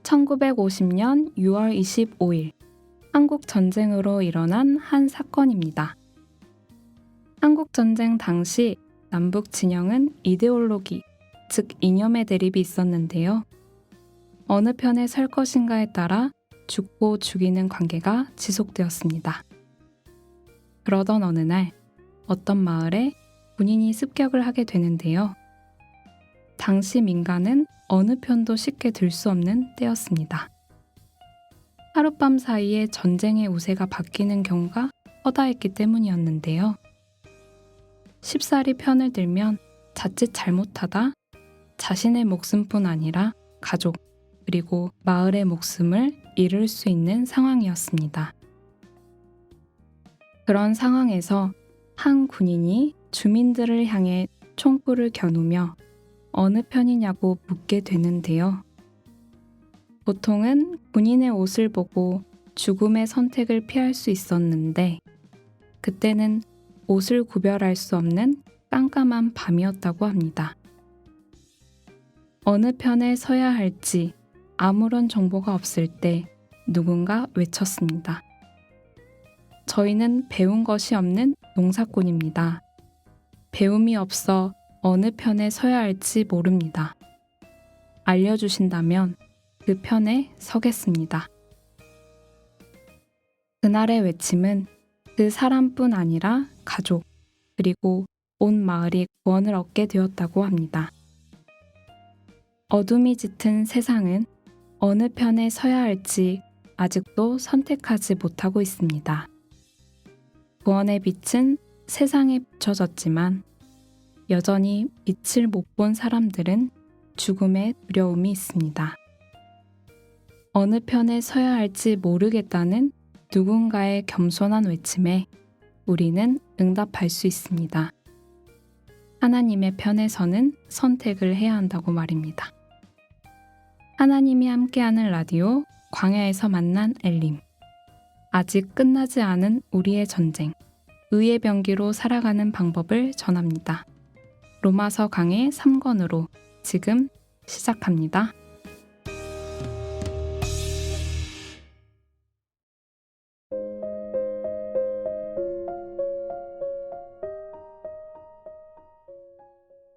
1950년 6월 25일 한국 전쟁으로 일어난 한 사건입니다. 한국 전쟁 당시 남북 진영은 이데올로기, 즉 이념의 대립이 있었는데요. 어느 편에 설 것인가에 따라 죽고 죽이는 관계가 지속되었습니다. 그러던 어느 날 어떤 마을에 군인이 습격을 하게 되는데요. 당시 민간은 어느 편도 쉽게 들 수 없는 때였습니다. 하룻밤 사이에 전쟁의 우세가 바뀌는 경우가 허다했기 때문이었는데요. 쉽사리 편을 들면 자칫 잘못하다 자신의 목숨뿐 아니라 가족 그리고 마을의 목숨을 잃을 수 있는 상황이었습니다. 그런 상황에서 한 군인이 주민들을 향해 총구를 겨누며 어느 편이냐고 묻게 되는데요. 보통은 군인의 옷을 보고 죽음의 선택을 피할 수 있었는데 그때는 옷을 구별할 수 없는 깜깜한 밤이었다고 합니다. 어느 편에 서야 할지 아무런 정보가 없을 때 누군가 외쳤습니다. 저희는 배운 것이 없는 농사꾼입니다. 배움이 없어 어느 편에 서야 할지 모릅니다. 알려주신다면 그 편에 서겠습니다. 그날의 외침은 그 사람뿐 아니라 가족, 그리고 온 마을이 구원을 얻게 되었다고 합니다. 어둠이 짙은 세상은 어느 편에 서야 할지 아직도 선택하지 못하고 있습니다. 구원의 빛은 세상에 비춰졌지만 여전히 빛을 못 본 사람들은 죽음의 두려움이 있습니다. 어느 편에 서야 할지 모르겠다는 누군가의 겸손한 외침에 우리는 응답할 수 있습니다. 하나님의 편에서는 선택을 해야 한다고 말입니다. 하나님이 함께하는 라디오 광야에서 만난 엘림. 아직 끝나지 않은 우리의 전쟁, 의의 병기로 살아가는 방법을 전합니다. 로마서 강해 3권으로 지금 시작합니다.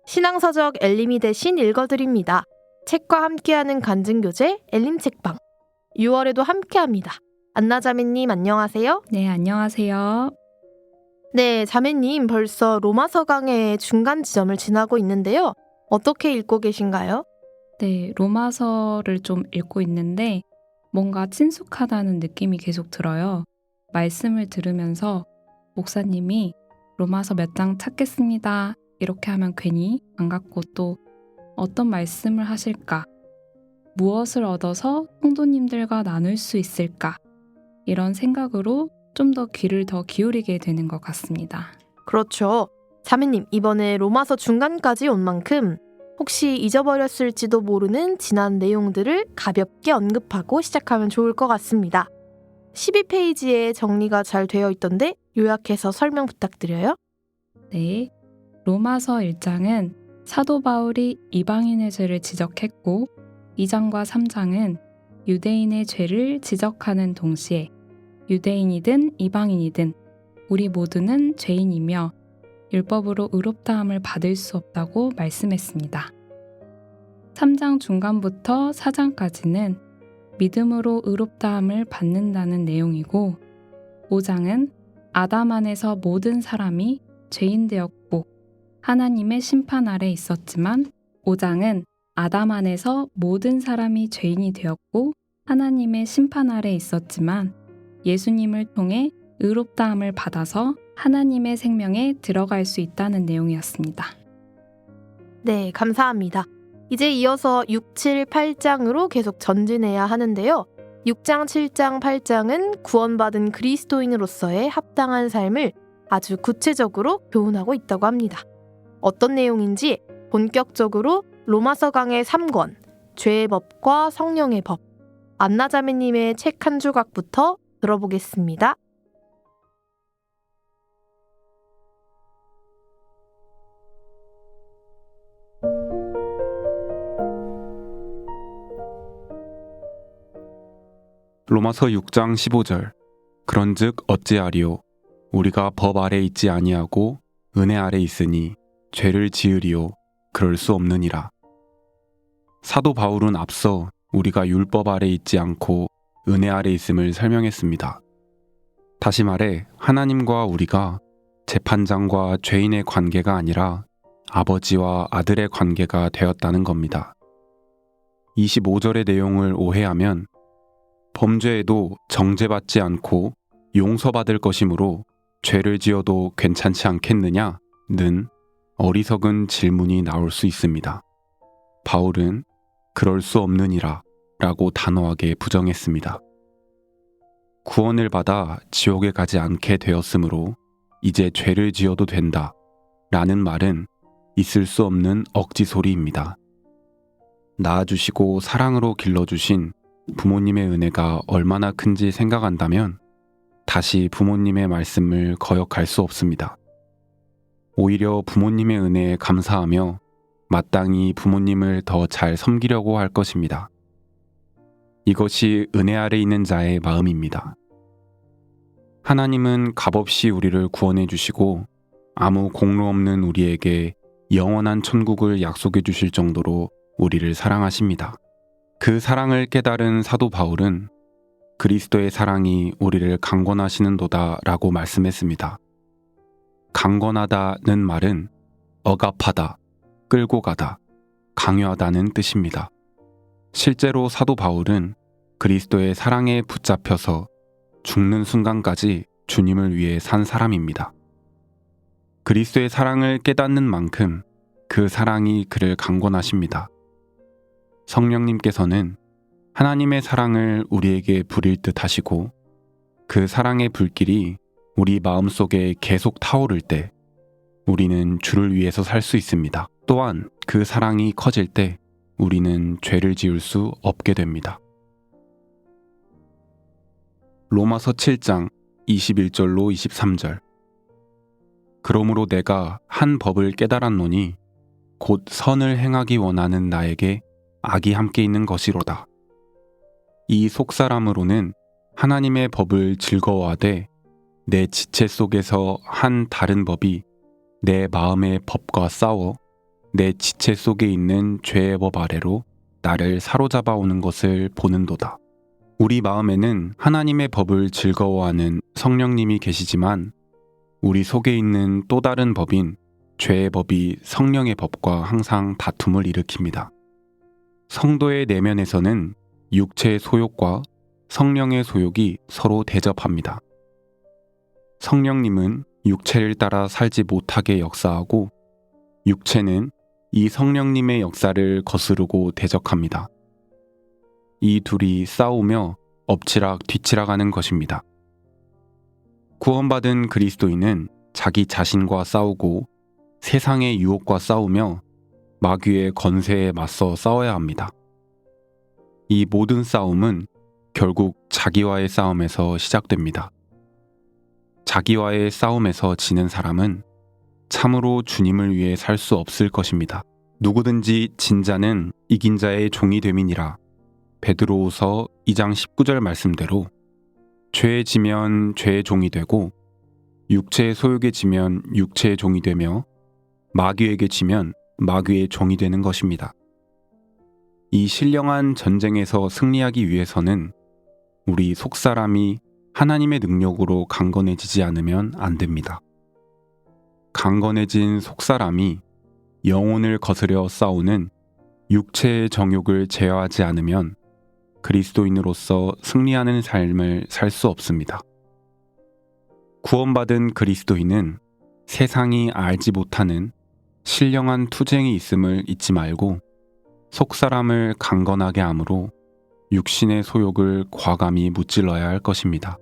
신앙서적 엘림이 대신 읽어드립니다. 책과 함께하는 간증교재 엘림 책방. 6월에도 함께합니다. 안나 자매님 안녕하세요. 네, 안녕하세요. 네, 자매님 벌써 로마서 강해의 중간 지점을 지나고 있는데요. 어떻게 읽고 계신가요? 네, 로마서를 좀 읽고 있는데 뭔가 친숙하다는 느낌이 계속 들어요. 말씀을 들으면서 목사님이 로마서 몇 장 찾겠습니다. 이렇게 하면 괜히 반갑고 또 어떤 말씀을 하실까? 무엇을 얻어서 성도님들과 나눌 수 있을까? 이런 생각으로 좀 더 귀를 더 기울이게 되는 것 같습니다. 그렇죠. 자매님 이번에 로마서 중간까지 온 만큼 혹시 잊어버렸을지도 모르는 지난 내용들을 가볍게 언급하고 시작하면 좋을 것 같습니다. 12페이지에 정리가 잘 되어 있던데 요약해서 설명 부탁드려요. 네, 로마서 1장은 사도 바울이 이방인의 죄를 지적했고 2장과 3장은 유대인의 죄를 지적하는 동시에 유대인이든 이방인이든 우리 모두는 죄인이며 율법으로 의롭다함을 받을 수 없다고 말씀했습니다. 3장 중간부터 4장까지는 믿음으로 의롭다함을 받는다는 내용이고 5장은 아담 안에서 모든 사람이 죄인 되었고 하나님의 심판 아래 있었지만 5장은 아담 안에서 모든 사람이 죄인이 되었고 하나님의 심판 아래 있었지만 예수님을 통해 의롭다함을 받아서 하나님의 생명에 들어갈 수 있다는 내용이었습니다. 네, 감사합니다. 이제 이어서 6, 7, 8장으로 계속 전진해야 하는데요. 6장, 7장, 8장은 구원받은 그리스도인으로서의 합당한 삶을 아주 구체적으로 교훈하고 있다고 합니다. 어떤 내용인지 본격적으로 로마서 강의 3권, 죄의 법과 성령의 법, 안나 자매님의 책 한 조각부터 들어보겠습니다. 로마서 6장 15절. 그런즉 어찌하리요? 우리가 법 아래 있지 아니하고 은혜 아래 있으니 죄를 지으리요? 그럴 수 없느니라. 사도 바울은 앞서 우리가 율법 아래 있지 않고 은혜 아래 있음을 설명했습니다. 다시 말해 하나님과 우리가 재판장과 죄인의 관계가 아니라 아버지와 아들의 관계가 되었다는 겁니다. 25절의 내용을 오해하면 범죄에도 정죄받지 않고 용서받을 것이므로 죄를 지어도 괜찮지 않겠느냐는 어리석은 질문이 나올 수 있습니다. 바울은 그럴 수 없느니라 라고 단호하게 부정했습니다. 구원을 받아 지옥에 가지 않게 되었으므로 이제 죄를 지어도 된다 라는 말은 있을 수 없는 억지 소리입니다. 낳아주시고 사랑으로 길러주신 부모님의 은혜가 얼마나 큰지 생각한다면 다시 부모님의 말씀을 거역할 수 없습니다. 오히려 부모님의 은혜에 감사하며 마땅히 부모님을 더 잘 섬기려고 할 것입니다. 이것이 은혜 아래 있는 자의 마음입니다. 하나님은 값없이 우리를 구원해 주시고 아무 공로 없는 우리에게 영원한 천국을 약속해 주실 정도로 우리를 사랑하십니다. 그 사랑을 깨달은 사도 바울은 그리스도의 사랑이 우리를 강권하시는도다 라고 말씀했습니다. 강권하다는 말은 억압하다, 끌고 가다, 강요하다는 뜻입니다. 실제로 사도 바울은 그리스도의 사랑에 붙잡혀서 죽는 순간까지 주님을 위해 산 사람입니다. 그리스도의 사랑을 깨닫는 만큼 그 사랑이 그를 강권하십니다. 성령님께서는 하나님의 사랑을 우리에게 부릴 듯 하시고 그 사랑의 불길이 우리 마음속에 계속 타오를 때 우리는 주를 위해서 살 수 있습니다. 또한 그 사랑이 커질 때 우리는 죄를 지을 수 없게 됩니다. 로마서 7장 21절로 23절. 그러므로 내가 한 법을 깨달았노니 곧 선을 행하기 원하는 나에게 악이 함께 있는 것이로다. 이 속사람으로는 하나님의 법을 즐거워하되 내 지체 속에서 한 다른 법이 내 마음의 법과 싸워 내 지체 속에 있는 죄의 법 아래로 나를 사로잡아 오는 것을 보는도다. 우리 마음에는 하나님의 법을 즐거워하는 성령님이 계시지만 우리 속에 있는 또 다른 법인 죄의 법이 성령의 법과 항상 다툼을 일으킵니다. 성도의 내면에서는 육체의 소욕과 성령의 소욕이 서로 대접합니다. 성령님은 육체를 따라 살지 못하게 역사하고 육체는 이 성령님의 역사를 거스르고 대적합니다. 이 둘이 싸우며 엎치락 뒤치락하는 것입니다. 구원받은 그리스도인은 자기 자신과 싸우고 세상의 유혹과 싸우며 마귀의 건세에 맞서 싸워야 합니다. 이 모든 싸움은 결국 자기와의 싸움에서 시작됩니다. 자기와의 싸움에서 지는 사람은 참으로 주님을 위해 살 수 없을 것입니다. 누구든지 진 자는 이긴 자의 종이 됨이니라. 베드로후서 2장 19절 말씀대로 죄에 지면 죄의 종이 되고 육체의 소욕에 지면 육체의 종이 되며 마귀에게 지면 마귀의 종이 되는 것입니다. 이 신령한 전쟁에서 승리하기 위해서는 우리 속사람이 하나님의 능력으로 강건해지지 않으면 안 됩니다. 강건해진 속사람이 영혼을 거스려 싸우는 육체의 정욕을 제어하지 않으면 그리스도인으로서 승리하는 삶을 살 수 없습니다. 구원받은 그리스도인은 세상이 알지 못하는 신령한 투쟁이 있음을 잊지 말고 속사람을 강건하게 함으로 육신의 소욕을 과감히 무찔러야 할 것입니다.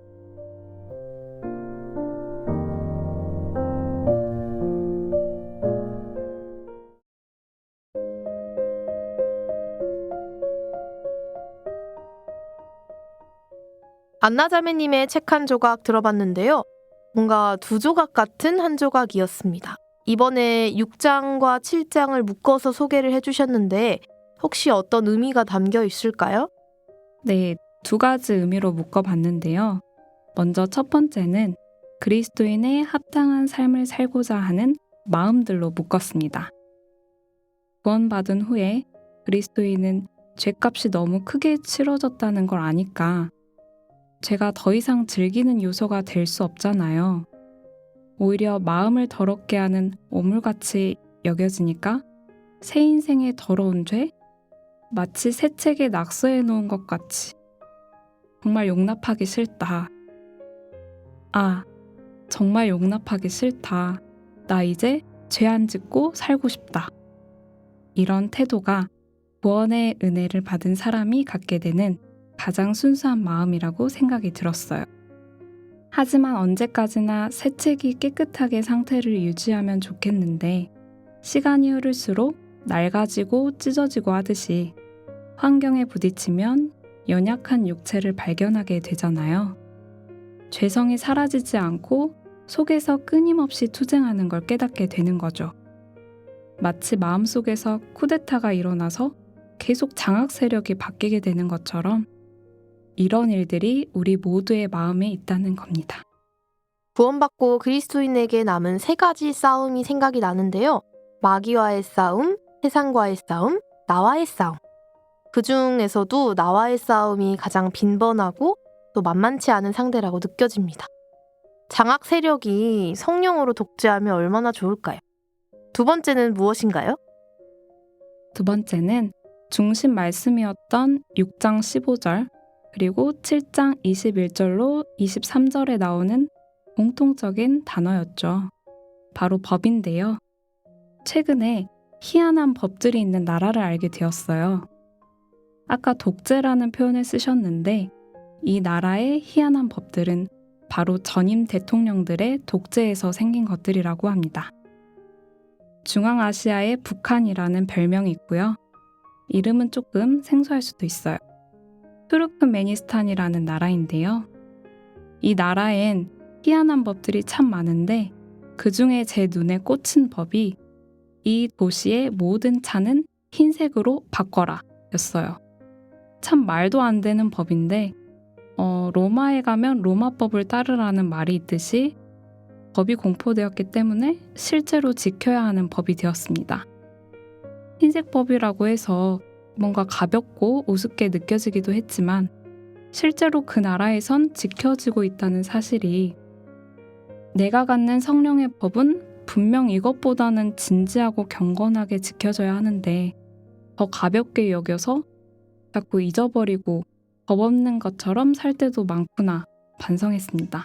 안나자매님의 책 한 조각 들어봤는데요. 뭔가 두 조각 같은 한 조각이었습니다. 이번에 6장과 7장을 묶어서 소개를 해주셨는데 혹시 어떤 의미가 담겨 있을까요? 네, 두 가지 의미로 묶어봤는데요. 먼저 첫 번째는 그리스도인의 합당한 삶을 살고자 하는 마음들로 묶었습니다. 구원받은 후에 그리스도인은 죄값이 너무 크게 치러졌다는 걸 아니까 죄가 더 이상 즐기는 요소가 될 수 없잖아요. 오히려 마음을 더럽게 하는 오물같이 여겨지니까 새 인생의 더러운 죄? 마치 새 책에 낙서해 놓은 것 같이 정말 용납하기 싫다. 아, 정말 용납하기 싫다. 나 이제 죄 안 짓고 살고 싶다. 이런 태도가 구원의 은혜를 받은 사람이 갖게 되는 가장 순수한 마음이라고 생각이 들었어요. 하지만 언제까지나 새 책이 깨끗하게 상태를 유지하면 좋겠는데 시간이 흐를수록 낡아지고 찢어지고 하듯이 환경에 부딪히면 연약한 육체를 발견하게 되잖아요. 죄성이 사라지지 않고 속에서 끊임없이 투쟁하는 걸 깨닫게 되는 거죠. 마치 마음속에서 쿠데타가 일어나서 계속 장악 세력이 바뀌게 되는 것처럼 이런 일들이 우리 모두의 마음에 있다는 겁니다. 구원받고 그리스도인에게 남은 세 가지 싸움이 생각이 나는데요. 마귀와의 싸움, 세상과의 싸움, 나와의 싸움. 그 중에서도 나와의 싸움이 가장 빈번하고 또 만만치 않은 상대라고 느껴집니다. 장악 세력이 성령으로 독재하면 얼마나 좋을까요? 두 번째는 무엇인가요? 두 번째는 중심 말씀이었던 6장 15절 그리고 7장 21절로 23절에 나오는 공통적인 단어였죠. 바로 법인데요. 최근에 희한한 법들이 있는 나라를 알게 되었어요. 아까 독재라는 표현을 쓰셨는데 이 나라의 희한한 법들은 바로 전임 대통령들의 독재에서 생긴 것들이라고 합니다. 중앙아시아의 북한이라는 별명이 있고요. 이름은 조금 생소할 수도 있어요. 투르크메니스탄이라는 나라인데요. 이 나라엔 희한한 법들이 참 많은데 그 중에 제 눈에 꽂힌 법이 이 도시의 모든 차는 흰색으로 바꿔라 였어요. 참 말도 안 되는 법인데 로마에 가면 로마법을 따르라는 말이 있듯이 법이 공포되었기 때문에 실제로 지켜야 하는 법이 되었습니다. 흰색법이라고 해서 뭔가 가볍고 우습게 느껴지기도 했지만 실제로 그 나라에선 지켜지고 있다는 사실이 내가 갖는 성령의 법은 분명 이것보다는 진지하고 경건하게 지켜져야 하는데 더 가볍게 여겨서 자꾸 잊어버리고 법 없는 것처럼 살 때도 많구나 반성했습니다.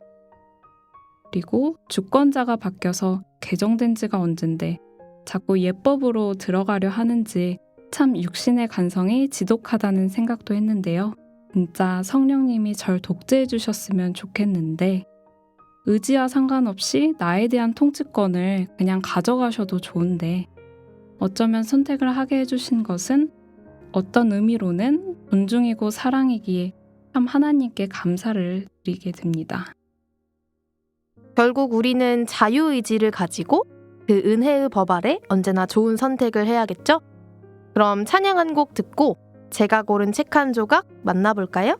그리고 주권자가 바뀌어서 개정된 지가 언젠데 자꾸 예법으로 들어가려 하는지 참 육신의 간성이 지독하다는 생각도 했는데요. 진짜 성령님이 절 독재해 주셨으면 좋겠는데 의지와 상관없이 나에 대한 통치권을 그냥 가져가셔도 좋은데 어쩌면 선택을 하게 해주신 것은 어떤 의미로는 존중이고 사랑이기에 참 하나님께 감사를 드리게 됩니다. 결국 우리는 자유의지를 가지고 그 은혜의 법 아래 언제나 좋은 선택을 해야겠죠? 그럼 찬양 한 곡 듣고 제가 고른 책 한 조각 만나볼까요?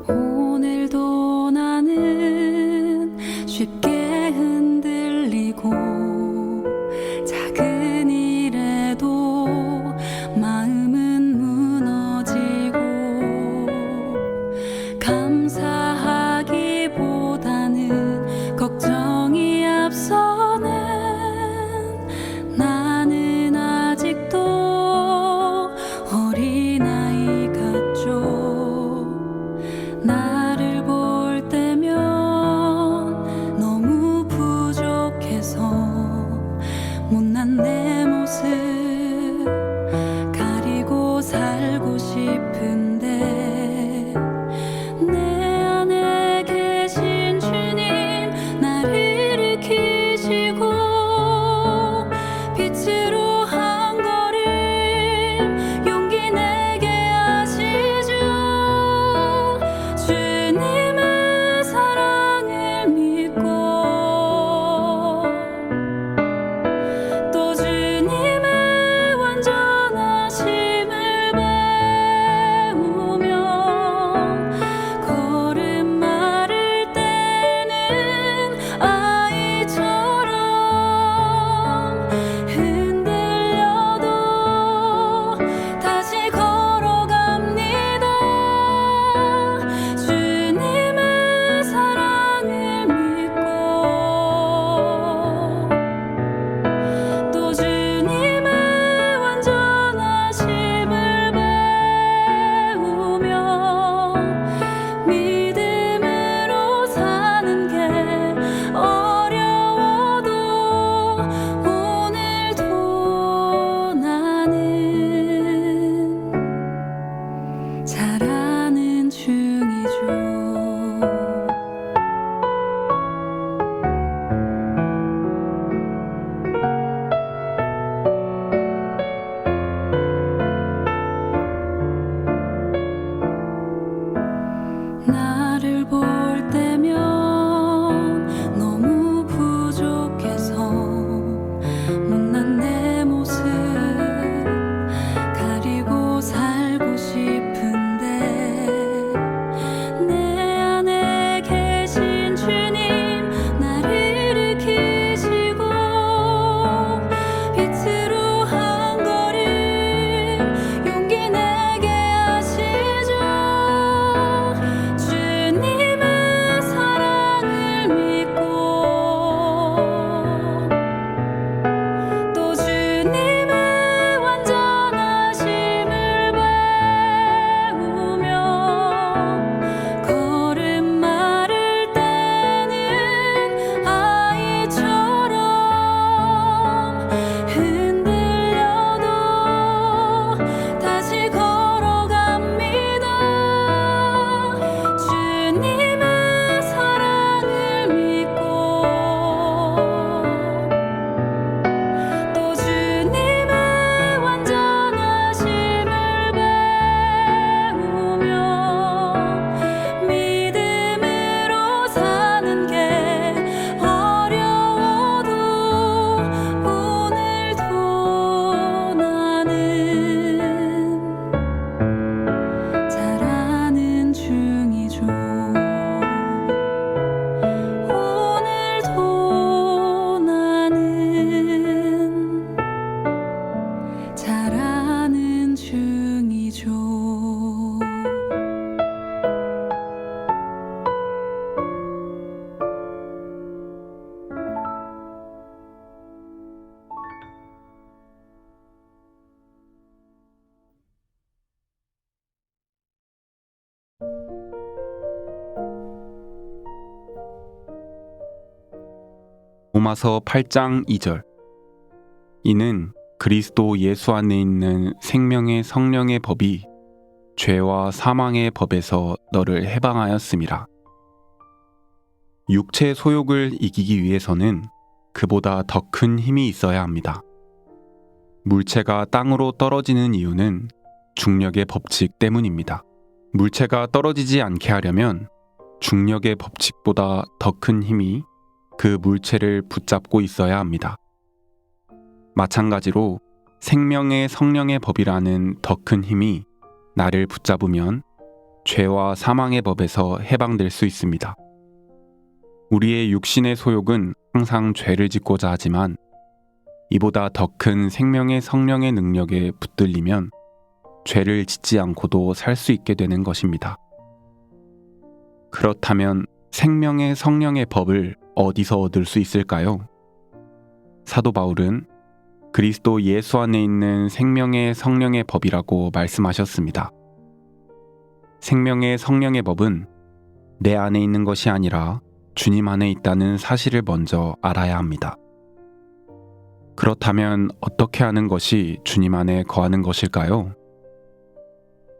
오늘도 나는 쉽게 흔들리고 작은 일에도 마음은 무너지고 감사하기보다는 걱정이 앞서는 나는 아직도 어린아이 같죠. 나를 볼 때면 너무 로마서 8장 2절. 이는 그리스도 예수 안에 있는 생명의 성령의 법이 죄와 사망의 법에서 너를 해방하였음이라. 육체 소욕을 이기기 위해서는 그보다 더 큰 힘이 있어야 합니다. 물체가 땅으로 떨어지는 이유는 중력의 법칙 때문입니다. 물체가 떨어지지 않게 하려면 중력의 법칙보다 더 큰 힘이 그 물체를 붙잡고 있어야 합니다. 마찬가지로 생명의 성령의 법이라는 더 큰 힘이 나를 붙잡으면 죄와 사망의 법에서 해방될 수 있습니다. 우리의 육신의 소욕은 항상 죄를 짓고자 하지만 이보다 더 큰 생명의 성령의 능력에 붙들리면 죄를 짓지 않고도 살 수 있게 되는 것입니다. 그렇다면 생명의 성령의 법을 어디서 얻을 수 있을까요? 사도 바울은 그리스도 예수 안에 있는 생명의 성령의 법이라고 말씀하셨습니다. 생명의 성령의 법은 내 안에 있는 것이 아니라 주님 안에 있다는 사실을 먼저 알아야 합니다. 그렇다면 어떻게 하는 것이 주님 안에 거하는 것일까요?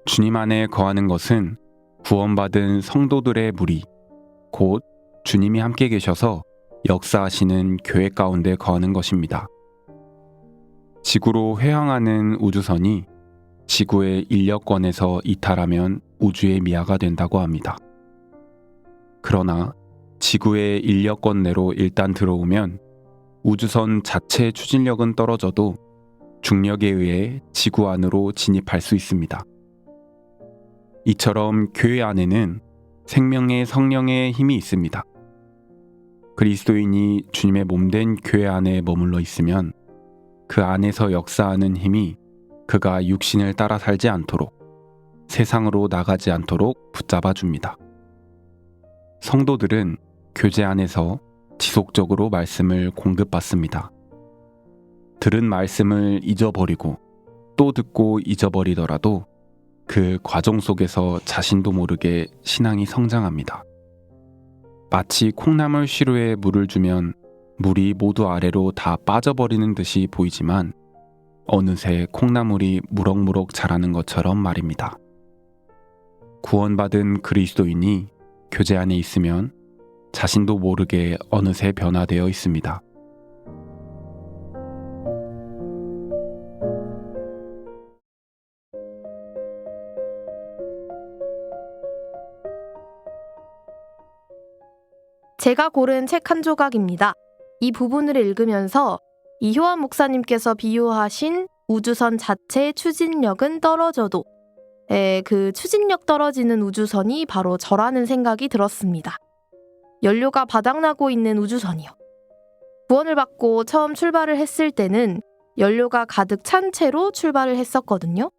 주님 안에 거하는 것은 구원받은 성도들의 무리, 곧 주님이 함께 계셔서 역사하시는 교회 가운데 거하는 것입니다. 지구로 회항하는 우주선이 지구의 인력권에서 이탈하면 우주의 미아가 된다고 합니다. 그러나 지구의 인력권 내로 일단 들어오면 우주선 자체의 추진력은 떨어져도 중력에 의해 지구 안으로 진입할 수 있습니다. 이처럼 교회 안에는 생명의 성령의 힘이 있습니다. 그리스도인이 주님의 몸된 교회 안에 머물러 있으면 그 안에서 역사하는 힘이 그가 육신을 따라 살지 않도록, 세상으로 나가지 않도록 붙잡아 줍니다. 성도들은 교제 안에서 지속적으로 말씀을 공급받습니다. 들은 말씀을 잊어버리고 또 듣고 잊어버리더라도 그 과정 속에서 자신도 모르게 신앙이 성장합니다. 마치 콩나물 시루에 물을 주면 물이 모두 아래로 다 빠져버리는 듯이 보이지만 어느새 콩나물이 무럭무럭 자라는 것처럼 말입니다. 구원받은 그리스도인이 교제 안에 있으면 자신도 모르게 어느새 변화되어 있습니다. 제가 고른 책 한 조각입니다. 이 부분을 읽으면서 이효한 목사님께서 비유하신 우주선 자체의 추진력은 떨어져도 그 추진력 떨어지는 우주선이 바로 저라는 생각이 들었습니다. 연료가 바닥나고 있는 우주선이요. 구원을 받고 처음 출발을 했을 때는 연료가 가득 찬 채로 출발을 했었거든요.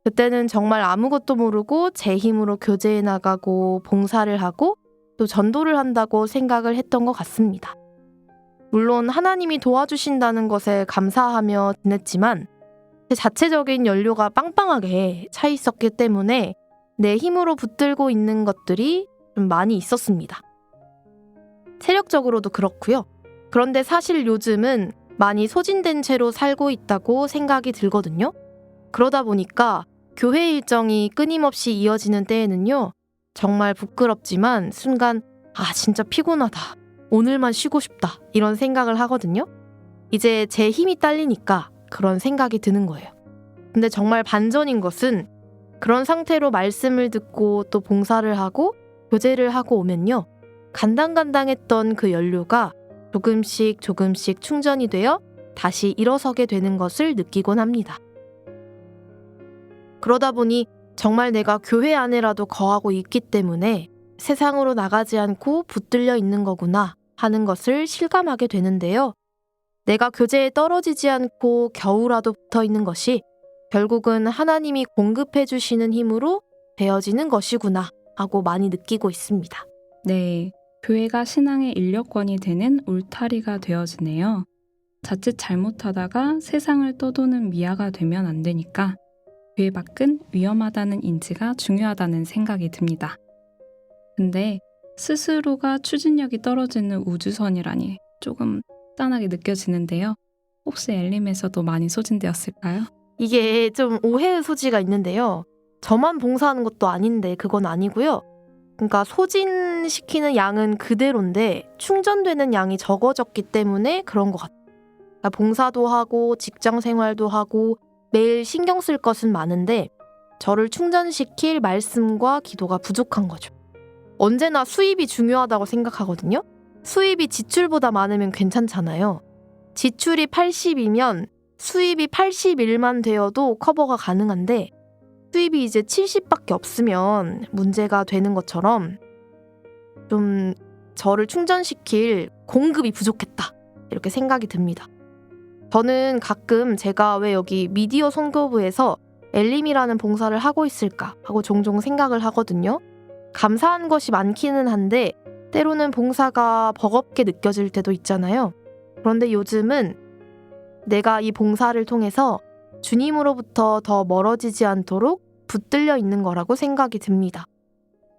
그때는 정말 아무것도 모르고 제 힘으로 교제에 나가고 봉사를 하고 또 전도를 한다고 생각을 했던 것 같습니다. 물론 하나님이 도와주신다는 것에 감사하며 지냈지만 제 자체적인 연료가 빵빵하게 차 있었기 때문에 내 힘으로 붙들고 있는 것들이 좀 많이 있었습니다. 체력적으로도 그렇고요. 그런데 사실 요즘은 많이 소진된 채로 살고 있다고 생각이 들거든요. 그러다 보니까 교회 일정이 끊임없이 이어지는 때에는요. 정말 부끄럽지만 순간 진짜 피곤하다. 오늘만 쉬고 싶다. 이런 생각을 하거든요. 이제 제 힘이 딸리니까 그런 생각이 드는 거예요. 근데 정말 반전인 것은 그런 상태로 말씀을 듣고 또 봉사를 하고 교제를 하고 오면요. 간당간당했던 그 연료가 조금씩 충전이 되어 다시 일어서게 되는 것을 느끼곤 합니다. 그러다 보니 정말 내가 교회 안에라도 거하고 있기 때문에 세상으로 나가지 않고 붙들려 있는 거구나 하는 것을 실감하게 되는데요. 내가 교제에 떨어지지 않고 겨우라도 붙어 있는 것이 결국은 하나님이 공급해 주시는 힘으로 되어지는 것이구나 하고 많이 느끼고 있습니다. 네, 교회가 신앙의 인력권이 되는 울타리가 되어지네요. 자칫 잘못하다가 세상을 떠도는 미아가 되면 안 되니까 교회 밖은 위험하다는 인지가 중요하다는 생각이 듭니다. 근데 스스로가 추진력이 떨어지는 우주선이라니 조금 짠하게 느껴지는데요. 혹시 엘림에서도 많이 소진되었을까요? 이게 좀 오해의 소지가 있는데요. 저만 봉사하는 것도 아닌데 그건 아니고요. 그러니까 소진시키는 양은 그대로인데 충전되는 양이 적어졌기 때문에 그런 것 같아요. 그러니까 봉사도 하고 직장 생활도 하고 매일 신경 쓸 것은 많은데 저를 충전시킬 말씀과 기도가 부족한 거죠. 언제나 수입이 중요하다고 생각하거든요. 수입이 지출보다 많으면 괜찮잖아요. 지출이 80이면 수입이 81만 되어도 커버가 가능한데 수입이 이제 70밖에 없으면 문제가 되는 것처럼 좀 저를 충전시킬 공급이 부족했다. 이렇게 생각이 듭니다. 저는 가끔 제가 왜 여기 미디어 선교부에서 엘림이라는 봉사를 하고 있을까 하고 종종 생각을 하거든요. 감사한 것이 많기는 한데 때로는 봉사가 버겁게 느껴질 때도 있잖아요. 그런데 요즘은 내가 이 봉사를 통해서 주님으로부터 더 멀어지지 않도록 붙들려 있는 거라고 생각이 듭니다.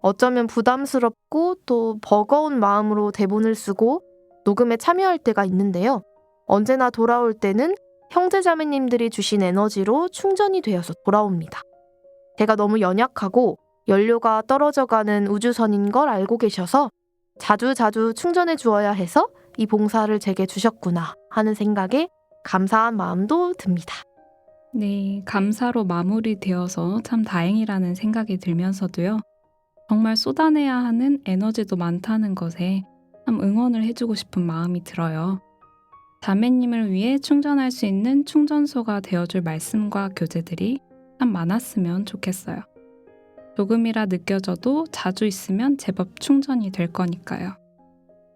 어쩌면 부담스럽고 또 버거운 마음으로 대본을 쓰고 녹음에 참여할 때가 있는데요. 언제나 돌아올 때는 형제자매님들이 주신 에너지로 충전이 되어서 돌아옵니다. 제가 너무 연약하고 연료가 떨어져가는 우주선인 걸 알고 계셔서 자주 충전해 주어야 해서 이 봉사를 제게 주셨구나 하는 생각에 감사한 마음도 듭니다. 네, 감사로 마무리되어서 참 다행이라는 생각이 들면서도요. 정말 쏟아내야 하는 에너지도 많다는 것에 참 응원을 해주고 싶은 마음이 들어요. 자매님을 위해 충전할 수 있는 충전소가 되어줄 말씀과 교재들이 참 많았으면 좋겠어요. 조금이라 느껴져도 자주 있으면 제법 충전이 될 거니까요.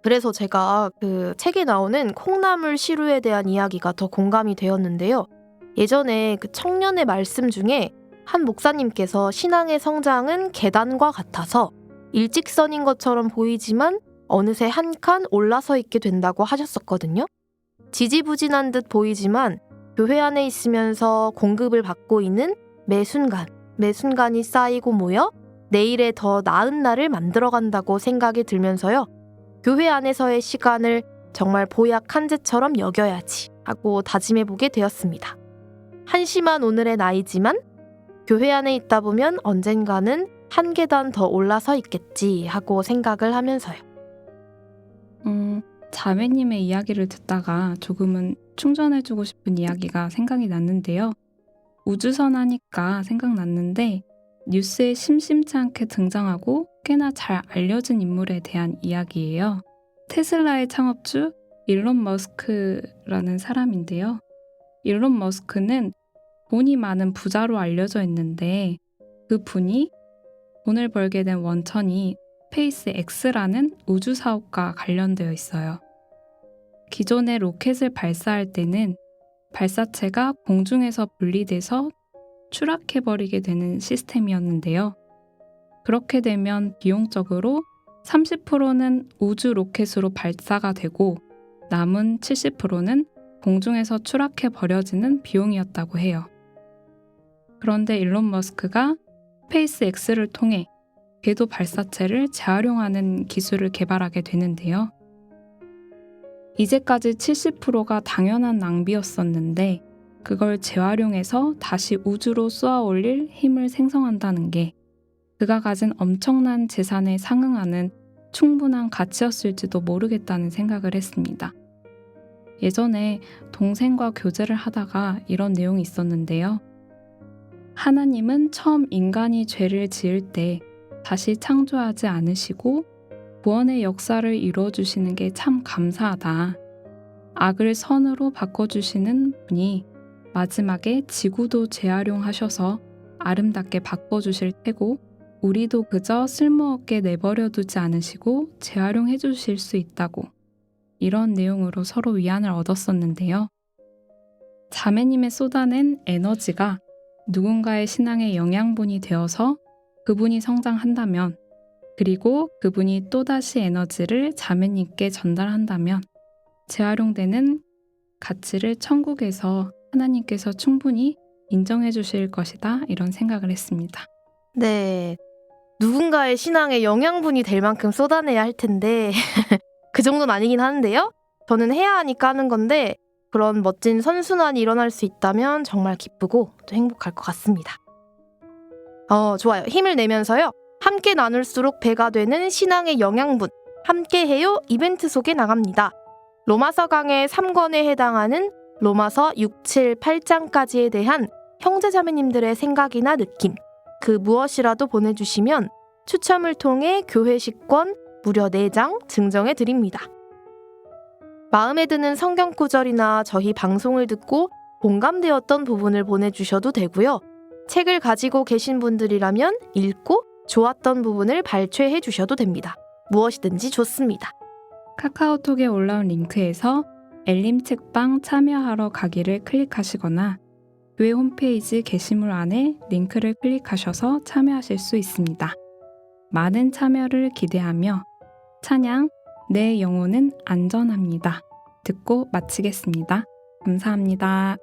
그래서 제가 그 책에 나오는 콩나물 시루에 대한 이야기가 더 공감이 되었는데요. 예전에 그 청년의 말씀 중에 한 목사님께서 신앙의 성장은 계단과 같아서 일직선인 것처럼 보이지만 어느새 한 칸 올라서 있게 된다고 하셨었거든요. 지지부진한 듯 보이지만 교회 안에 있으면서 공급을 받고 있는 매 순간이 쌓이고 모여 내일의 더 나은 날을 만들어간다고 생각이 들면서요. 교회 안에서의 시간을 정말 보약 한 재처럼 여겨야지 하고 다짐해보게 되었습니다. 한심한 오늘의 나이지만 교회 안에 있다 보면 언젠가는 한 계단 더 올라서 있겠지 하고 생각을 하면서요. 자매님의 이야기를 듣다가 조금은 충전해주고 싶은 이야기가 생각이 났는데요. 우주선 하니까 생각났는데 뉴스에 심심치 않게 등장하고 꽤나 잘 알려진 인물에 대한 이야기예요. 테슬라의 창업주 일론 머스크라는 사람인데요. 일론 머스크는 돈이 많은 부자로 알려져 있는데 그 분이 돈을 벌게 된 원천이 스페이스 X라는 우주 사업과 관련되어 있어요. 기존의 로켓을 발사할 때는 발사체가 공중에서 분리돼서 추락해버리게 되는 시스템이었는데요. 그렇게 되면 비용적으로 30%는 우주 로켓으로 발사가 되고 남은 70%는 공중에서 추락해버려지는 비용이었다고 해요. 그런데 일론 머스크가 스페이스 X를 통해 궤도 발사체를 재활용하는 기술을 개발하게 되는데요. 이제까지 70%가 당연한 낭비였었는데 그걸 재활용해서 다시 우주로 쏘아 올릴 힘을 생성한다는 게 그가 가진 엄청난 재산에 상응하는 충분한 가치였을지도 모르겠다는 생각을 했습니다. 예전에 동생과 교제를 하다가 이런 내용이 있었는데요. 하나님은 처음 인간이 죄를 지을 때 다시 창조하지 않으시고 구원의 역사를 이루어주시는 게 참 감사하다. 악을 선으로 바꿔주시는 분이 마지막에 지구도 재활용하셔서 아름답게 바꿔주실 테고 우리도 그저 쓸모없게 내버려두지 않으시고 재활용해 주실 수 있다고 이런 내용으로 서로 위안을 얻었었는데요. 자매님의 쏟아낸 에너지가 누군가의 신앙의 영양분이 되어서 그분이 성장한다면 그리고 그분이 또다시 에너지를 자매님께 전달한다면 재활용되는 가치를 천국에서 하나님께서 충분히 인정해 주실 것이다 이런 생각을 했습니다. 네, 누군가의 신앙에 영양분이 될 만큼 쏟아내야 할 텐데 그 정도는 아니긴 하는데요. 저는 해야 하니까 하는 건데 그런 멋진 선순환이 일어날 수 있다면 정말 기쁘고 또 행복할 것 같습니다. 좋아요. 힘을 내면서요. 함께 나눌수록 배가 되는 신앙의 영양분 함께해요 이벤트 속에 나갑니다. 로마서 강의 3권에 해당하는 로마서 6, 7, 8장까지에 대한 형제자매님들의 생각이나 느낌 그 무엇이라도 보내주시면 추첨을 통해 교회식권 무려 4장 증정해 드립니다. 마음에 드는 성경 구절이나 저희 방송을 듣고 공감되었던 부분을 보내주셔도 되고요. 책을 가지고 계신 분들이라면 읽고 좋았던 부분을 발췌해 주셔도 됩니다. 무엇이든지 좋습니다. 카카오톡에 올라온 링크에서 엘림 책방 참여하러 가기를 클릭하시거나 교회 홈페이지 게시물 안에 링크를 클릭하셔서 참여하실 수 있습니다. 많은 참여를 기대하며 찬양 내 영혼은 안전합니다. 듣고 마치겠습니다. 감사합니다.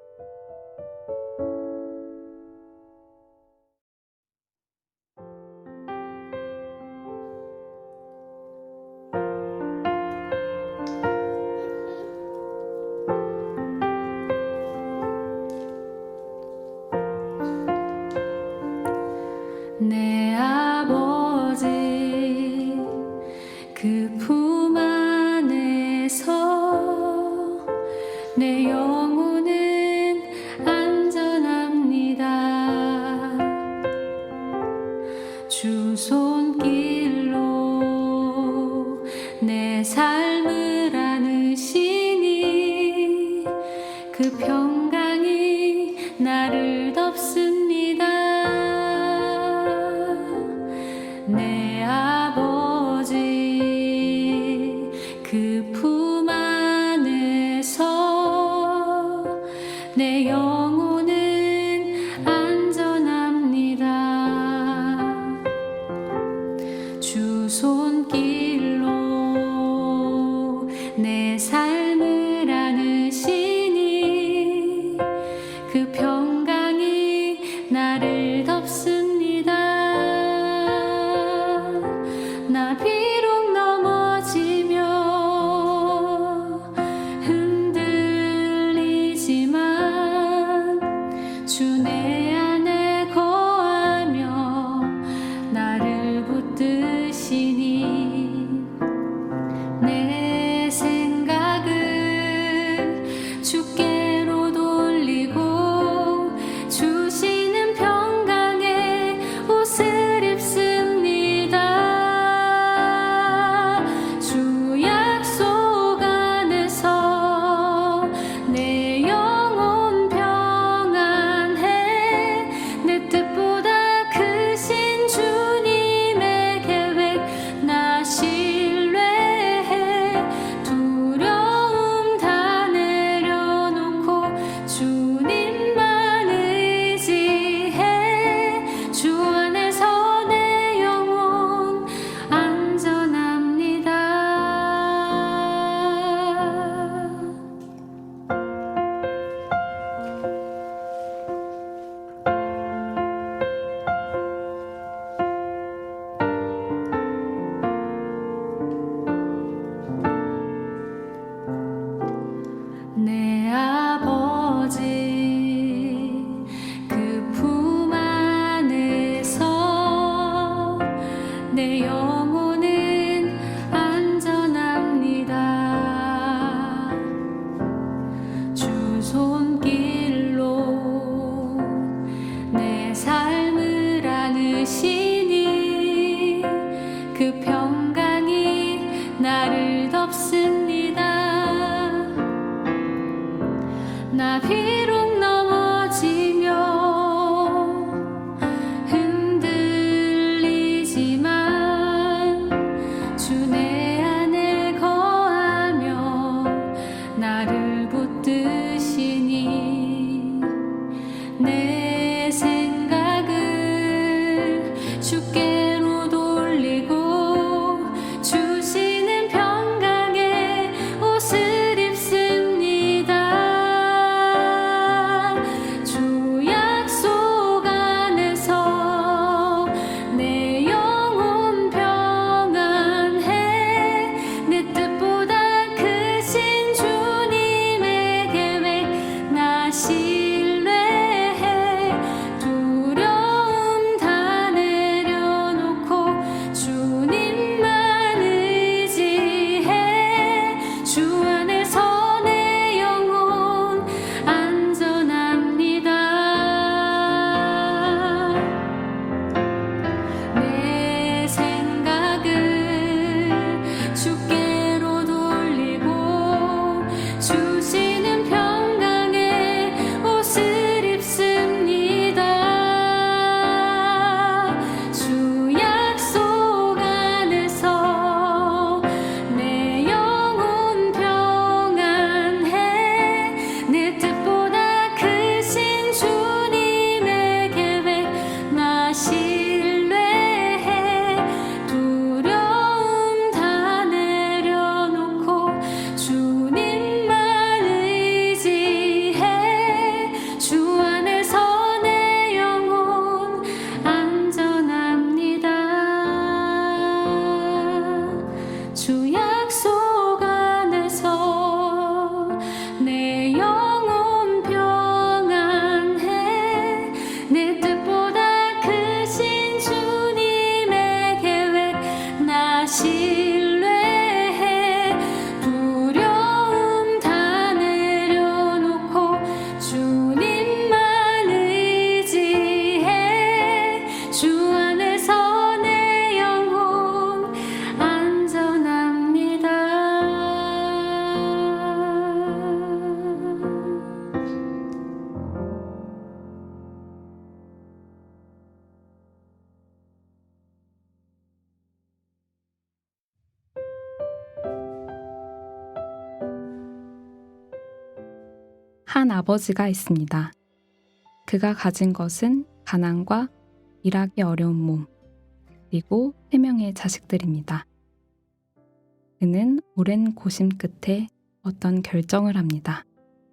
내 아버지 그 품 안에서 내 영혼은 안전합니다. 주 손길로 내 삶을 안으시니 그 평강이 나를 덮습니다. 내 아버지 그 품 안에서 내 영혼은 안전합니다. 주 손길로 내 삶을 안으시니 그 평강이 나를 덮습니다. 나 비록 넘어지며 흔들리지만 주 내 안에 거하며 나를 붙드시니 내 생각을 주께로 돌리고 주시는 평강의 옷을 입습니다. 주 약속 안에서 내 영혼 평안해. 내 뜻보다 크신 주님의 계획 나 신뢰해. 두려움 다 내려놓고 주님만 의지해. 주 안에서 내 영혼 안전합니다. 내 아버지 그 품 안에서 내 영혼은 안전합니다. 주 손길로 내 삶을 안으시니 그 평강이 나를 덮습니다. 나 비록 넘어지며 흔들리지만 주 내 안에 거하며 나를 붙드시니 내 생각을 주께로 돌리고 주시는 평강의 옷을 입습니다. 한 아버지가 있습니다. 그가 가진 것은 가난과 일하기 어려운 몸, 그리고 3명의 자식들입니다. 그는 오랜 고심 끝에 어떤 결정을 합니다.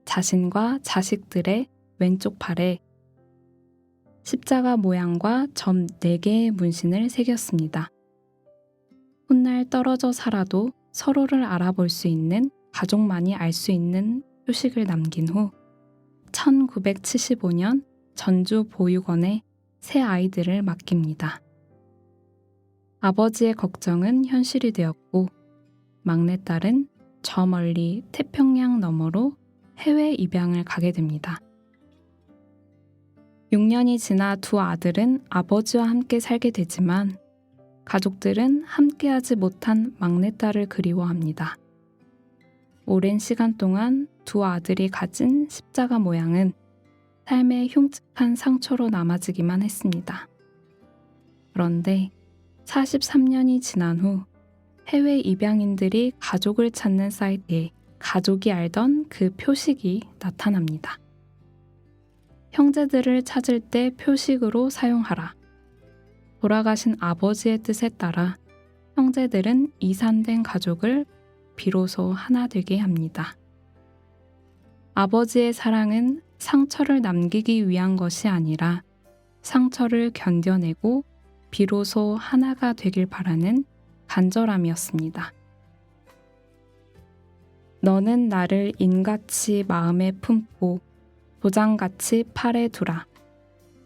자신과 자식들의 왼쪽 팔에 십자가 모양과 점 4개의 문신을 새겼습니다. 훗날 떨어져 살아도 서로를 알아볼 수 있는, 가족만이 알 수 있는 표식을 남긴 후 1975년 전주 보육원에 새 아이들을 맡깁니다. 아버지의 걱정은 현실이 되었고 막내딸은 저 멀리 태평양 너머로 해외 입양을 가게 됩니다. 6년이 지나 두 아들은 아버지와 함께 살게 되지만 가족들은 함께하지 못한 막내딸을 그리워합니다. 오랜 시간 동안 두 아들이 가진 십자가 모양은 삶의 흉측한 상처로 남아지기만 했습니다. 그런데 43년이 지난 후 해외 입양인들이 가족을 찾는 사이트에 가족이 알던 그 표식이 나타납니다. 형제들을 찾을 때 표식으로 사용하라. 돌아가신 아버지의 뜻에 따라 형제들은 이산된 가족을 비로소 하나 되게 합니다. 아버지의 사랑은 상처를 남기기 위한 것이 아니라 상처를 견뎌내고 비로소 하나가 되길 바라는 간절함이었습니다. 너는 나를 인같이 마음에 품고 도장같이 팔에 두라.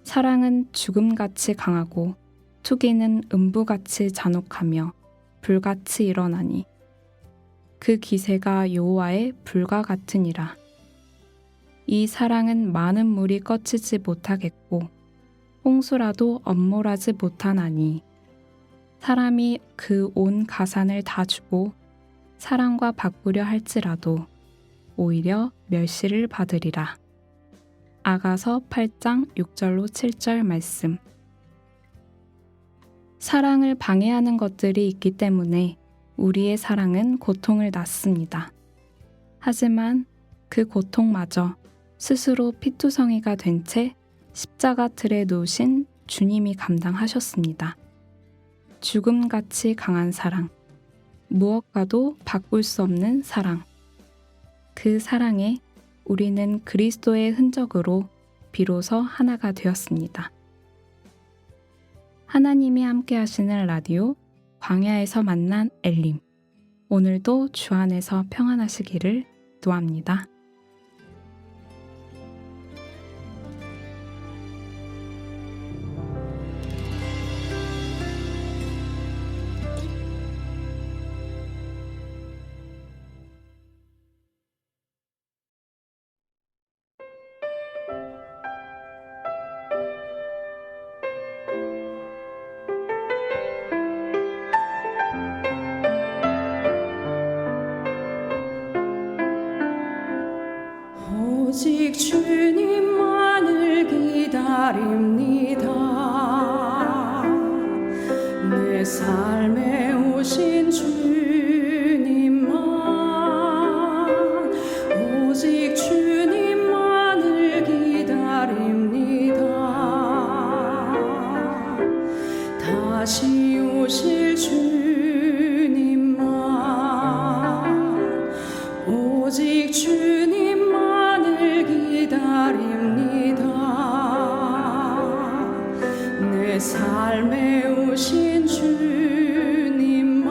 사랑은 죽음같이 강하고 투기는 음부같이 잔혹하며 불같이 일어나니 그 기세가 여호와의 불과 같으니라. 이 사랑은 많은 물이 꺼치지 못하겠고 홍수라도 엄몰하지 못하나니 사람이 그 온 가산을 다 주고 사랑과 바꾸려 할지라도 오히려 멸시를 받으리라. 아가서 8장 6절로 7절 말씀. 사랑을 방해하는 것들이 있기 때문에 우리의 사랑은 고통을 낳습니다. 하지만 그 고통마저 스스로 피투성이가 된 채 십자가 틀에 놓으신 주님이 감당하셨습니다. 죽음같이 강한 사랑, 무엇과도 바꿀 수 없는 사랑. 그 사랑에 우리는 그리스도의 흔적으로 비로소 하나가 되었습니다. 하나님이 함께 하시는 라디오 광야에서 만난 엘림. 오늘도 주 안에서 평안하시기를 기도합니다. 오직 주님만을 기다립니다. 내 삶에 오신 주님만, 오직 주님만을 기다립니다. 다시 오실 주님만, 오직 주님만을 기다립니다. 내 삶에 오신 주님만,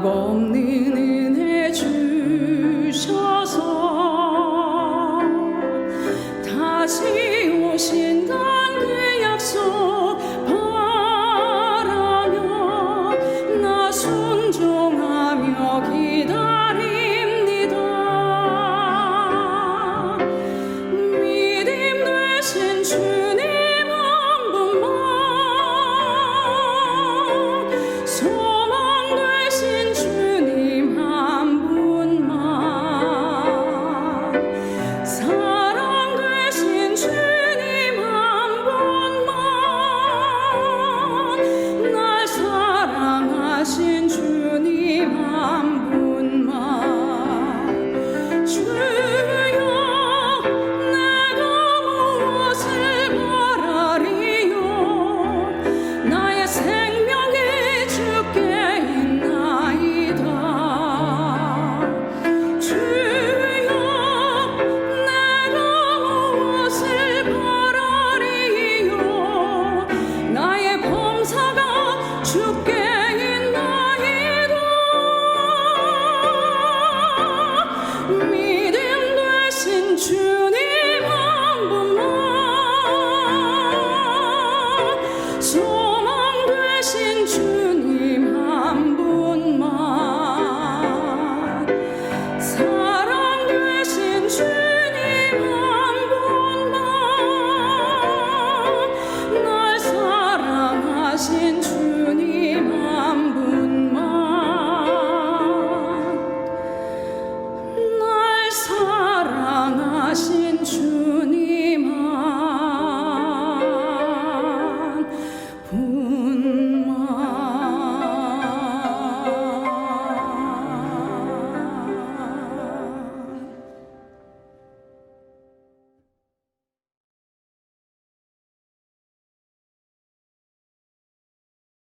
없는